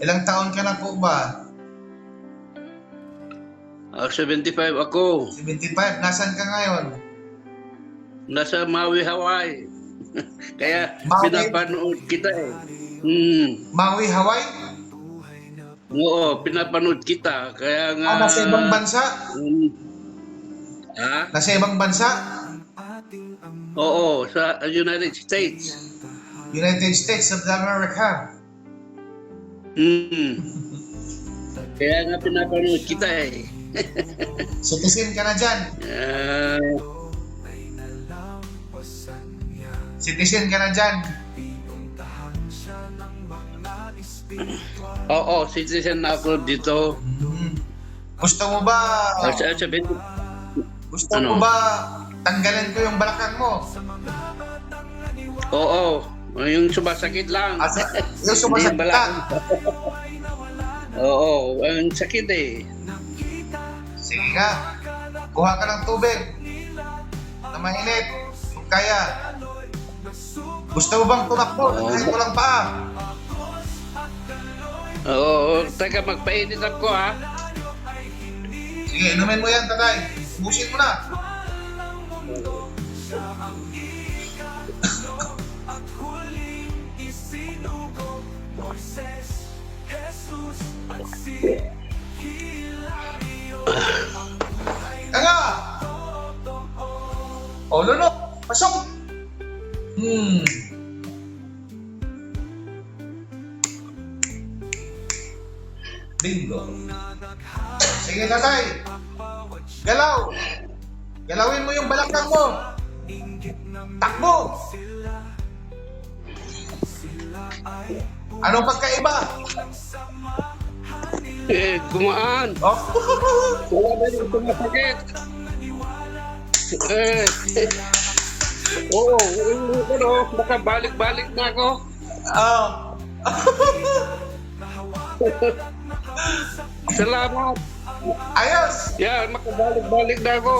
Ilang taon ka na po ba? 75 ako. 75. Nasaan ka ngayon? Nasa Maui, Hawaii. Kaya Maui? pinapanood kita eh. Maui, Hawaii? Oo, pinapanood kita. Kaya nga... Nasa ibang bansa? Ha? Nasa ibang bansa? Oo, sa United States. United States of America. Kaya nga pinapanood kita eh. Citizen ka na dyan. Citizen ka na dyan. Oo, citizen na ako dito. Gusto mo ba Gusto Ano? mo ba tanggalin ko yung balakang mo? Oo, yung sumasakit lang. Yung sumasakit Hindi lang. Oo, ang sakit eh. Sige nga. Kuha ka ng tubig na mainit. Kung kaya. Gusto mo bang tumakbo? Kahit walang paa. Oo, taga magpainit ako ha. Sige, inumin mo yan, tatay. Busin mo na. Nga! O, Lolo, pasok! Bingo. Sige, tatay. Galaw. Galawin mo yung balakang mo. Takbo. Anong pagkaiba? Gumaan. Oh. Wala ba yung sumasakit? Oo, nakabalik-balik na ako. Oh. Salamat. Ayos. Yan, makabalik-balik na ako.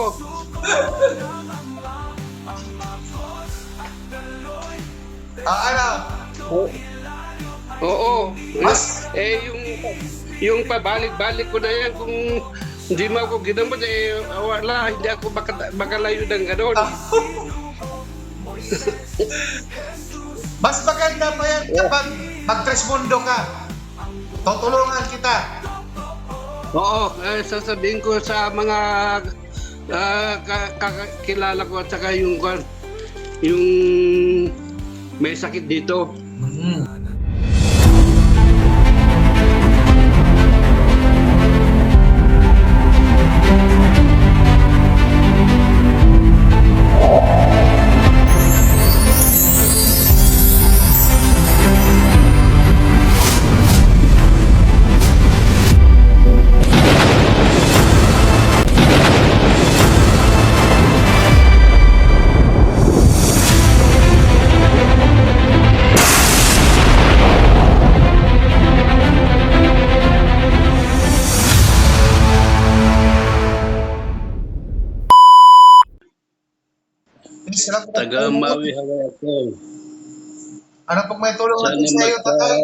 Ano? Oo. Mas? Yung pabalik-balik ko na yan, kung hindi mo ako ginamot, wala, hindi ako makalayo ng gano'n. Mas maganda pa yan kapag mag-Tresmundo ka. Tutulungan kita. Oo, sasabihin ko sa mga kakilala ko at saka yung may sakit dito. Taga Maui, Hawaii ako. Ano pag may tulong Sana natin sa iyo, tatay?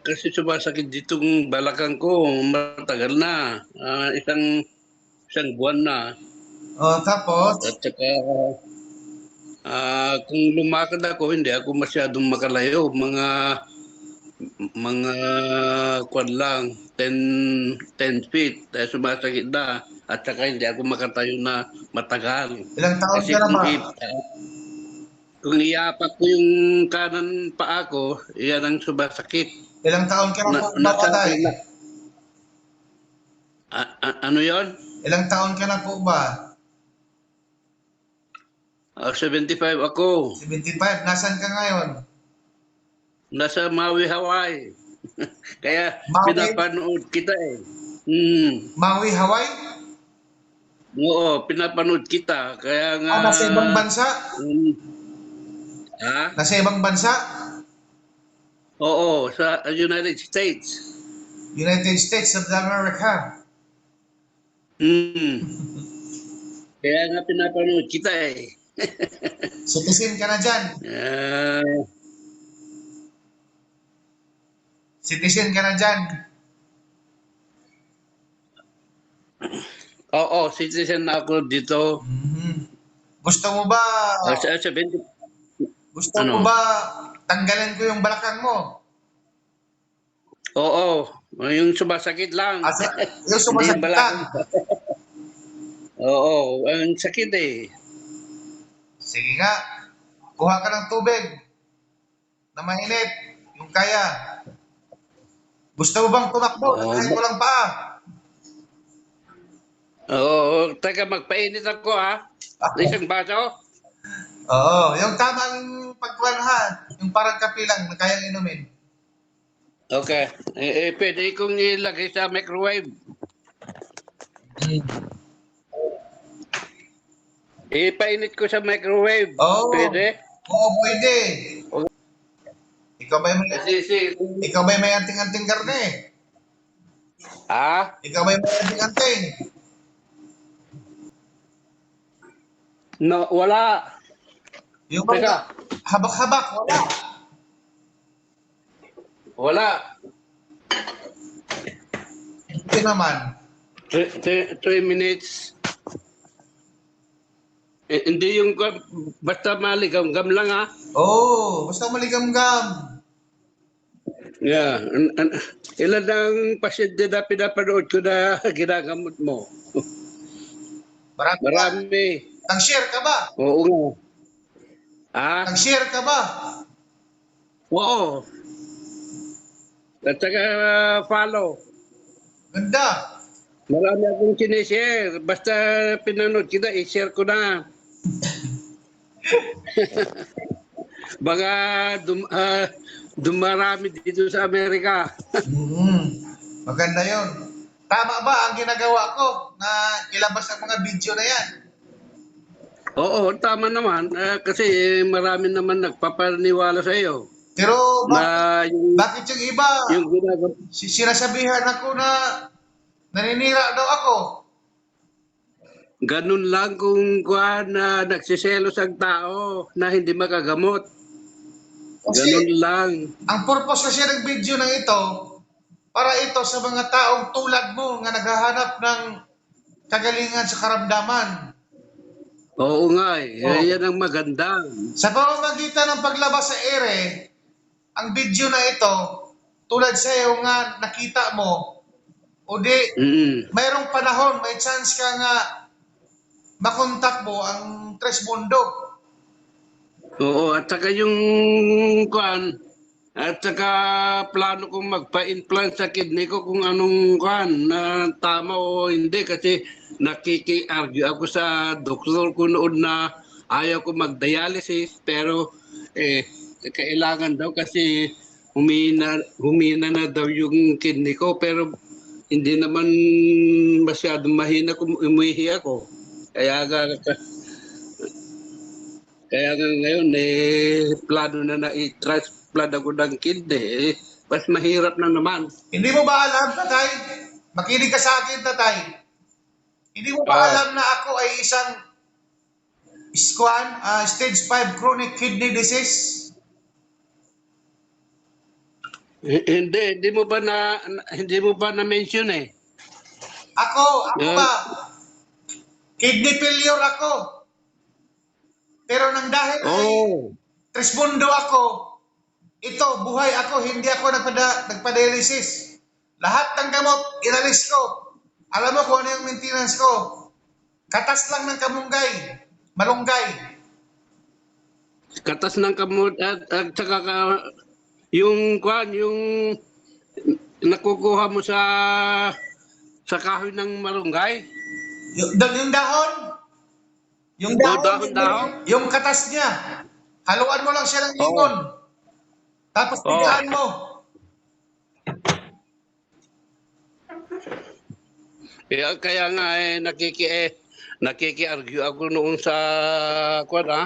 Kasi sumasakit ditong balakang ko, matagal na. Isang buwan na. Tapos? At saka kung lumakad ako, hindi ako masyadong makalayo. Mga kwan lang, 10 feet. Sumasakit na. At saka hindi ako makatayo na matagal. Ilang taon Kasi ka na ba? kung iapak ko yung kanan paa ko, yan ang sumasakit. Ilang taon ka na po ba, tatay? Ano yon? Ilang taon ka na po ba? 75 ako. 75. Nasaan ka ngayon? Nasa Maui, Hawaii. Kaya Maui? pinapanood kita eh. Maui, Hawaii? Oo, pinapanood kita. Kaya nga... Nasa ibang bansa? Ha? Nasa ibang bansa? Oo, sa United States. United States of America. Kaya nga pinapanood kita eh. Citizen ka na dyan. Citizen ka na dyan. Oo, citizen na ako dito. Mhm. Gusto mo ba, Sa 20, gusto mo ano? ba tanggalin ko yung balakang mo? Oo, yung sumasakit lang. Asa, yung Hindi yung sumasakit ka. balakang. Oo, ang sakit eh. Sige nga, kuha ka ng tubig na mainit, yung kaya. Gusto mo bang tumakbo? Oo, Kahit walang paa. oo, taga magpainit ako ha. Isang baso. Oo, yung tamang pagkuhan, yung parang kape lang na kayang inumin. Okay. Pwede kong ilagay sa microwave. Mm. Ipainit ko sa microwave. Oo, Pwede? oo, pwede. Ikaw ba may, Kasi, ikaw ba may anting-anting karne? ah? Ikaw ba may anting-anting? No, wala. Yung mga Teka, habak-habak, wala. wala. Hindi naman. 3 minutes. Hindi yung basta maligam-gam lang ha. Oo, basta maligam-gam. Yeah. Ilan ang pasyente na pinapanood ko na ginagamot mo? Marami ka. Marami. Nag-share ka ba? Oo nga. Ah? Nag-share ka ba? Oo. At saka follow. Ganda. Marami akong sinishare. Basta pinanood kita, i-share ko na. Baka dumarami dito sa Amerika. Mm, maganda yon. Tama ba ang ginagawa ko na ilabas ang mga video na yan? Oo, tama naman. Kasi marami naman nagpapaniwala sa iyo. Pero Na bakit yung iba yung ginagawa. sinasabihan ako na naninira daw ako? Ganun lang kung kuan na nagsiselos ang tao na hindi makagamot. Kasi Ganun lang. ang purpose kasi ng video na ito, para ito sa mga taong tulad mo nga naghahanap ng kagalingan sa karamdaman. Oo nga eh. Oo. Yan ang maganda. Sa pamamagitan ng paglabas sa ere, ang video na ito, tulad sa iyo nga nakita mo, o di, Mm. mayroong panahon, may chance ka nga makontak mo ang Tres Mundo. Oo, at saka yung kuan, at saka plano kong magpa-implant sa kidney ko kung anong kuan na tama o hindi kasi nakiki-argue ako sa doktor ko noon na ayaw ko mag-dialysis pero kailangan daw kasi humina na daw yung kidney ko pero hindi naman masyadong mahina kung umihi ako. Kaya nga ngayon, plano na i-transplant ako ng kidney. Mas mahirap na naman. Hindi mo ba alam, tatay? Makinig ka sa akin, tatay. Hindi mo ba Ah. alam na ako ay isang stage 5 chronic kidney disease? Hindi mo ba hindi mo ba na mention eh? Ako Yeah. ba? Kidney failure ako. Pero nang dahil ay Oh. Trismundo ako, ito, buhay ako, hindi ako nagpa-dialysis. Lahat ng gamot, inalis ko. Alam mo kung ano yung maintenance ko? Katas lang ng malunggay. Katas ng kamot at saka yung kwan, yung nakukuha mo sa kahoy ng malunggay. Yung dahon, yung dahon, Dahon. yung katas niya, haluan mo lang siya ng Oo. limon. Tapos Oo. pigaan mo. Kaya nga nakiki-argue ako noon sa kwan ha.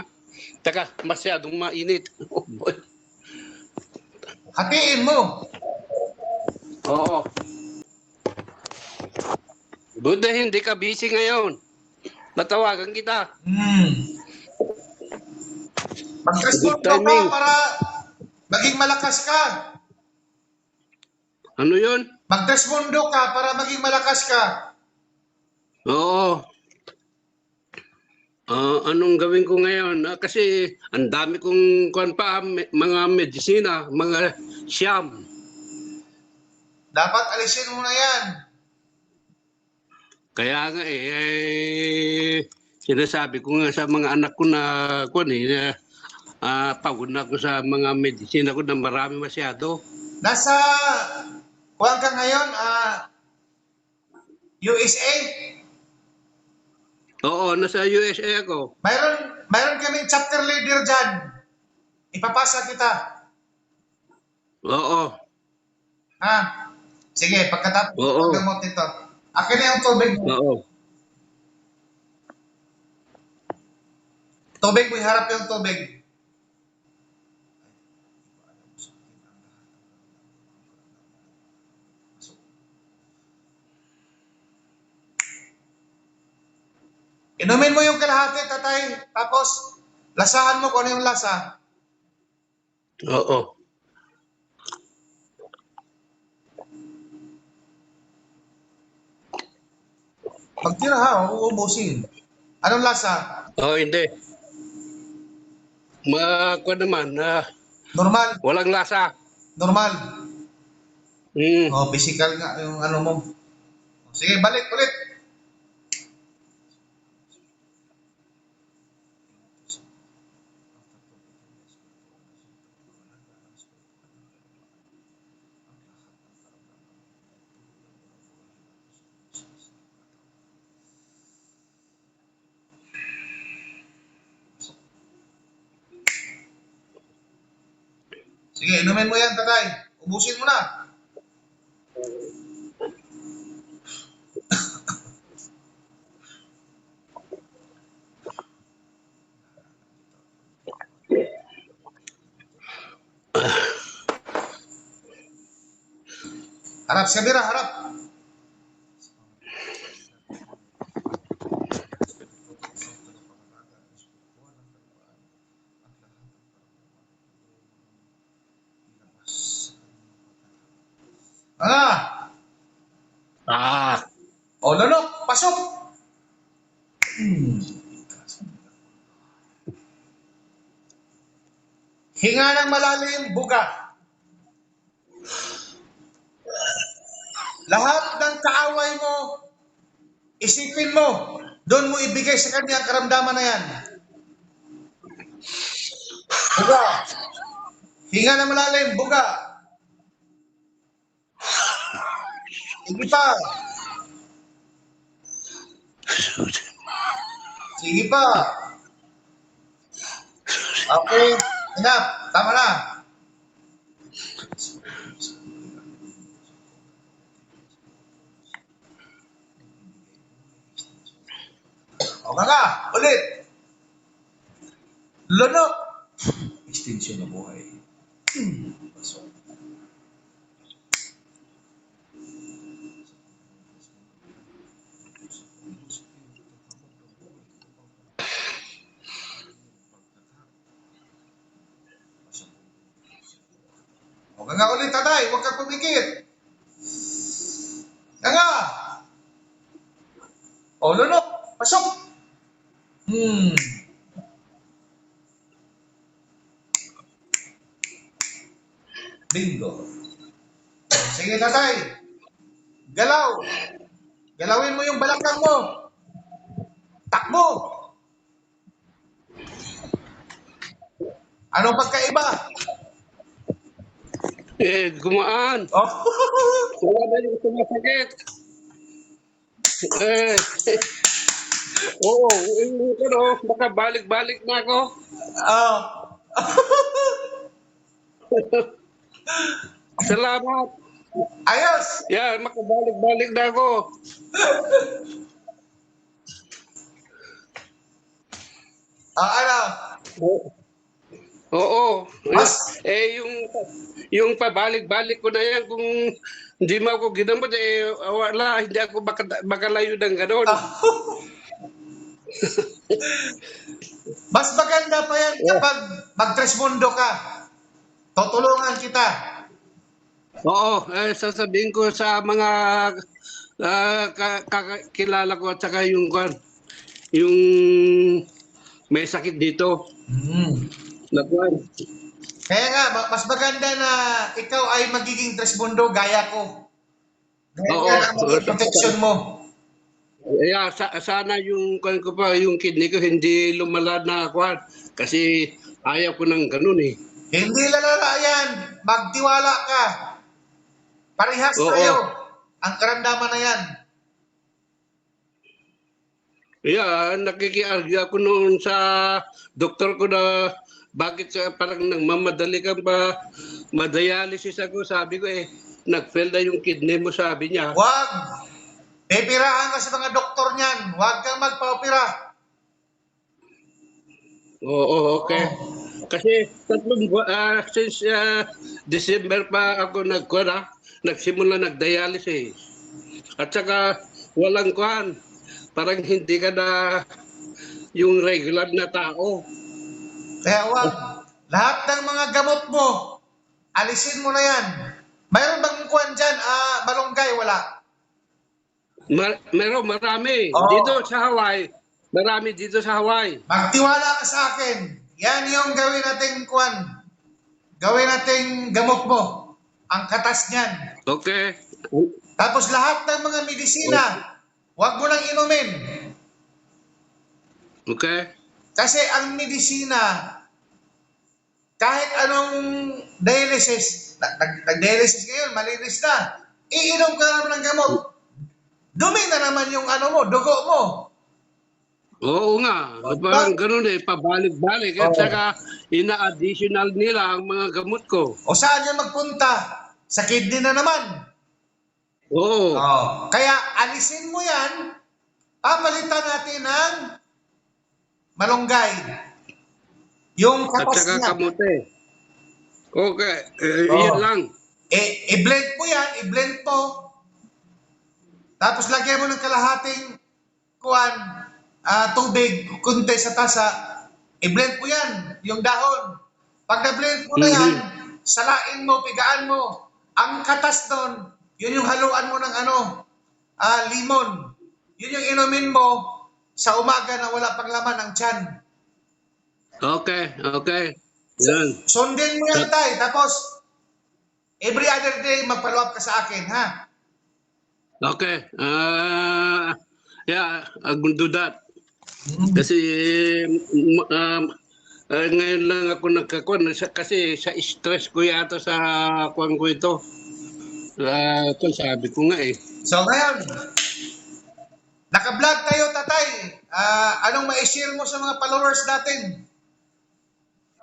Taka, masyadong mainit. Oh, boy. Hatiin mo. Oo. Buti hindi ka busy ngayon. Natawagan kita. Mag-respond Good ka pa timing. para maging malakas ka. Ano yun? Mag-trespondo ka para maging malakas ka. Oo. Anong gawin ko ngayon? Kasi ang dami kong kuan pa, mga medisina, mga siyam. Dapat alisin mo na yan. Kaya nga sinasabi ko nga sa mga anak ko na kuan pagod na ako sa mga medisina ko na marami masyado. Nasa, kuwan ka ngayon, USA. Oo, nasa USA ako. Mayroon kaming chapter leader dyan. Ipapasa kita. Oo. Ha? Sige, pagkatapos Oo. ng gamot ito. Akin na yung tubig mo. Oo. Tubig mo, iharap yung tubig. Inumin mo yung kalahati, tatay. Tapos, lasahan mo kung ano yung lasa. Oo. Pagtira ha, uubusin. Anong lasa? Oh, hindi. Kuan naman, Normal. walang lasa. Normal. Mm. Physical nga yung ano mo. Sige, balik ulit. Sige, inumin mo yan, tatay. Ubusin mo na. Harap, Sabira, harap. Ah! Ah. Lulok, pasok. Hinga ng malalim, buga. Lahat ng kaaway mo, isipin mo, doon mo ibigay sa kanya ang karamdaman na yan. Buga. Hinga ng malalim, buga. Sige pa. Sige pa. Okay. Enough. Tama na. O nga. Ulit. Lunok. Extension ng buhay. Pasok. O nga ulit, tatay. Huwag kang pumikit. Nga. O, lunok. Pasok. Bingo. Sige, tatay. Galaw. Galawin mo yung balakang mo. Takbo. Anong pagkaiba? Gumaan. Oh. Wala na yung sumasakit. Eh, oo, baka balik-balik na ako. Oh. Salamat. Ayos. Yan, makabalik-balik na ako. Ano? Oo. Mas? Yung pabalik-balik ko na yan, kung hindi mo ako ginamot, wala, hindi ako makalayo ng gano'n. Mas maganda pa yan kapag mag-trespondo ka. Tutulungan kita. Oo, sasabihin ko sa mga kakilala ko at saka yung may sakit dito. Hmm. Na kuwan. Kaya nga, mas maganda na ikaw ay magiging trespondo gaya ko. Oo, Ganyan ang maging protection mo. sana yung kuwan ko pa, yung kidney ko hindi lumala na kuwan. Kasi ayaw ko ng ganun eh. Hindi lalala yan. Magtiwala ka. Parehas tayo. Oo. Ang karamdaman na yan. Nakikiargue ako noon sa doktor ko na bakit parang nagmamadali ka ba, madialysis ako, sabi ko nag-fail na yung kidney mo, sabi niya. Huwag. Pipirahan ka sa mga doktor niyan. Huwag kang magpa-opera. Oo, okay. Oo. Kasi since December pa ako nagsimula nag-dialysis. At saka walang kuhan, parang hindi ka na yung regular na tao. Kaya huwag. Lahat ng mga gamot mo, alisin mo na yan. Mayroon bang kuwan dyan? Malunggay, wala. Meron marami. Oo. Dito sa Hawaii. Marami dito sa Hawaii. Magtiwala ka sa akin. Yan yung gawin nating kuwan. Gawin nating gamot mo. Ang katas niyan. Okay. Tapos lahat ng mga medisina, huwag mo nang inumin. Okay. Kasi ang medisina, kahit anong dialysis, nag-dialysis ngayon, malinis na, iinom ka naman ng gamot. Dumi na naman yung dugo mo. Oo nga. Parang ganun pabalik-balik. At saka ina-additional nila ang mga gamot ko. O saan yan magpunta? Sa kidney na naman. Oo. Kaya alisin mo yan, papalitan natin ng malunggay. Yung At katas saka niya. kamote. Okay. Yun lang. I-blend mo yan, i-blend mo. Tapos lagyan mo ng kalahating tubig, kunti sa tasa. I-blend mo yan, yung dahon. Pag na-blend mo na yan, salain mo, pigaan mo. Ang katas doon, yun yung haluan mo ng limon. Yun yung inumin mo sa umaga na wala pang laman ng tiyan. Okay. Yan. Sundin mo yan, tay. Tapos, every other day, mag-follow up ka sa akin, ha? Okay. I'm gonna do that. Kasi ngayon lang ako nagkakuan kasi sa stress ko yata sa kuan ko ito. Sabi ko nga So, ngayon, naka-vlog tayo, tatay. Anong ma-share mo sa mga followers natin?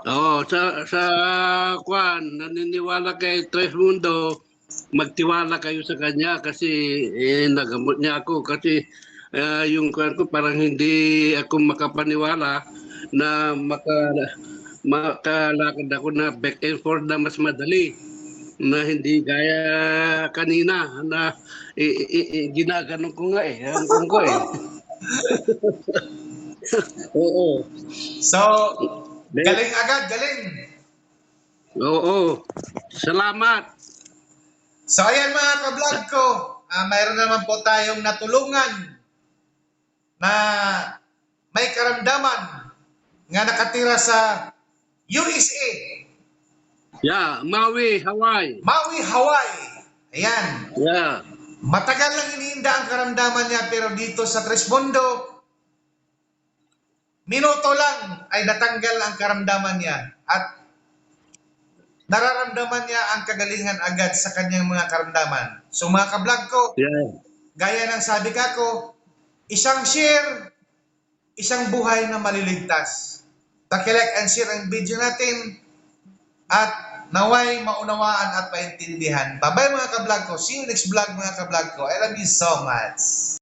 Oo, sa kuan, naniniwala kay Tres Mundo, magtiwala kayo sa kanya kasi nagamot niya ako kasi yung kuan ko parang hindi ako makapaniwala na makalakad ako na back and forth na mas madali na hindi gaya kanina na ginaganon ko nga hanggang ko Oo. So, galing agad, galing. Oo. Salamat. So, ayan mga ka-vlog ko. Mayroon naman po tayong natulungan na may karamdaman nga nakatira sa USA. Yeah, Maui, Hawaii. Maui, Hawaii. Ayan. Yeah. Matagal lang iniinda ang karamdaman niya pero dito sa Tres Mundo, minuto lang ay natanggal ang karamdaman niya at nararamdaman niya ang kagalingan agad sa kanyang mga karamdaman. So mga ka-vlog ko, gaya ng sabi ko, isang share, isang buhay na maliligtas. Paki-like and share ang video natin at naway maunawaan at paintindihan. Bye-bye mga ka-vlog ko. See you next vlog mga ka-vlog ko. I love you so much.